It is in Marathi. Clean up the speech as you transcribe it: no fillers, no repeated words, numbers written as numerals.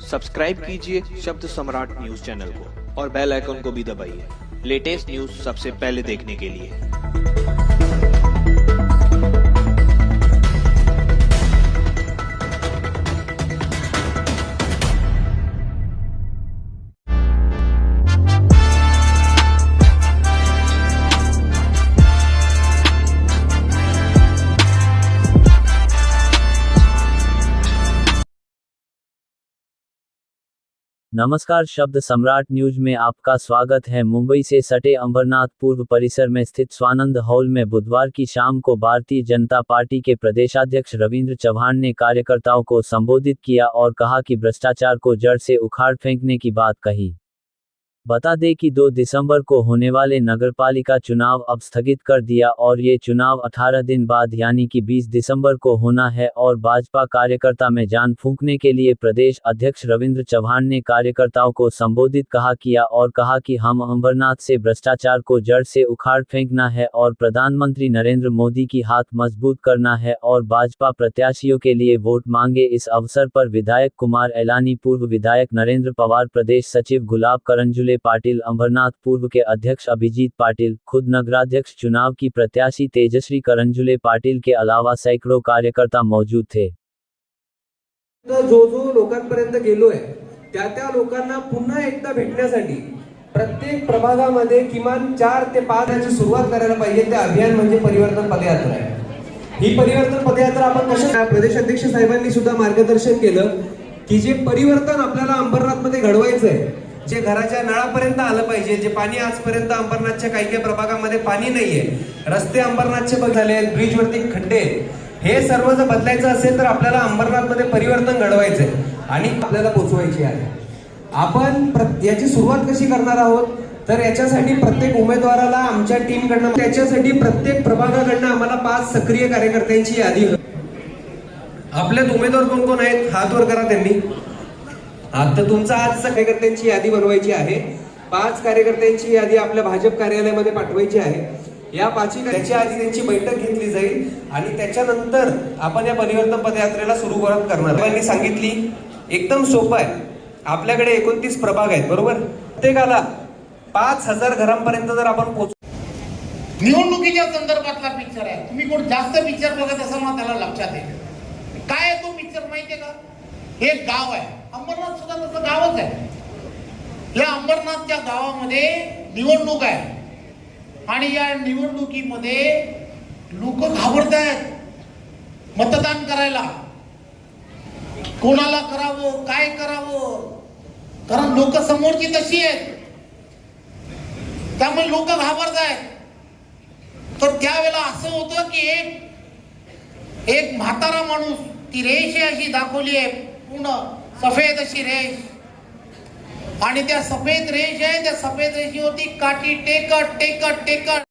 सब्सक्राइब कीजिए शब्द सम्राट न्यूज चैनल को और बेल आइकन को भी दबाइए लेटेस्ट न्यूज सबसे पहले देखने के लिए। नमस्कार, शब्द सम्राट न्यूज में आपका स्वागत है। मुंबई से सटे अंबरनाथ पूर्व परिसर में स्थित स्वानंद हॉल में बुधवार की शाम को भारतीय जनता पार्टी के प्रदेशाध्यक्ष रविंद्र चव्हाण ने कार्यकर्ताओं को संबोधित किया और कहा कि भ्रष्टाचार को जड़ से उखाड़ फेंकने की बात कही। बता दें कि 2 दिसंबर को होने वाले नगरपालिका चुनाव अब स्थगित कर दिया और ये चुनाव 18 दिन बाद यानी कि 20 दिसंबर को होना है और भाजपा कार्यकर्ता में जान फूंकने के लिए प्रदेश अध्यक्ष रविंद्र चव्हाण ने कार्यकर्ताओं को संबोधित किया और कहा कि हम अंबरनाथ से भ्रष्टाचार को जड़ से उखाड़ फेंकना है और प्रधानमंत्री नरेंद्र मोदी की हाथ मजबूत करना है और भाजपा प्रत्याशियों के लिए वोट मांगे। इस अवसर पर विधायक कुमार एलानी, पूर्व विधायक नरेंद्र पवार, प्रदेश सचिव गुलाब करंजुले पाटिल, अंबरनाथ पूर्व के अध्यक्ष अभिजीत पाटिल, खुद नगराध्यक्ष चुनाव की प्रत्याशी तेजश्री करंजुले पाटिल के अलावा सैकड़ों कार्यकर्ता मौजूद थे। जो लोकांपर्यंत गेलोय त्या लोकांना पुन्हा एकदा भेटण्यासाठी प्रत्येक प्रभागामध्ये किमान 4 ते 5 ची सुरुवात करायला पाहिजे। ते अभियान म्हणजे परिवर्तन पदयात्रा आहे। ही परिवर्तन पदयात्रा आपण कशा प्रदेशाध्यक्ष साहेबांनी सुद्धा मार्गदर्शन केलं की जे परिवर्तन आपल्याला अंबरनाथ मध्ये घडवायचं आहे, जे घराच्या नळापर्यंत आलं पाहिजे, जे पाणी आजपर्यंत अंबरनाथच्या काही प्रभागामध्ये पाणी नाहीये, रस्ते अंबरनाथचे झाले आहेत, ब्रिजवरती खड्डे, हे सर्व जर बदलायचं असेल तर आपल्याला अंबरनाथमध्ये परिवर्तन घडवायचंय आणि आपल्याला पोहोचवायची आहे। आपण याची सुरुवात कशी करणार आहोत तर याच्यासाठी प्रत्येक उमेदवाराला आमच्या टीमकडनं, त्याच्यासाठी प्रत्येक प्रभागाकडनं आम्हाला 5 सक्रिय कार्यकर्त्यांची यादी, आपल्यात उमेदवार कोण कोण आहेत हात वर करा त्यांनी। आता तुमचा आज कार्यकर्त्यांची यादी बनवायची आहे। 5 कार्यकर्त्यांची यादी आपल्या भाजप कार्यालयामध्ये पाठवायची आहे। या 5 त्याच्या आधी त्यांची बैठक घेतली जाईल आणि त्याच्यानंतर आपण या परिवर्तन पदयात्रेला सुरुवात करणार। त्यांनी सांगितली एकदम सोपं आहे। आपल्याकडे 29 प्रभाग आहेत, बरोबर? प्रत्येकाला 5000 घरांपर्यंत जर आपण निवडणुकीच्या संदर्भातला पिक्चर आहे। तुम्ही कोण जास्त पिक्चर बघत असाल ना त्याला लक्षात येईल काय आहे तो पिक्चर माहितीये का? एक गाव आहे, अंबरनाथ सुद्धा तसं गावच आहे। या अंबरनाथच्या गावामध्ये निवडणूक आहे आणि या निवडणुकीमध्ये लोक घाबरतायत मतदान करायला, कोणाला करावं काय करावं, कारण लोक समोरची तशी आहेत, त्यामुळे लोक घाबरतायत। तर त्यावेळेला असं होतं की एक म्हातारा माणूस, ती रेष अशी दाखवली आहे, पूर्ण सफेद अशी रेष, आणि त्या सफेद रेष आहे, त्या सफेद रेषेवरती काठी टेकत टेकत टेकत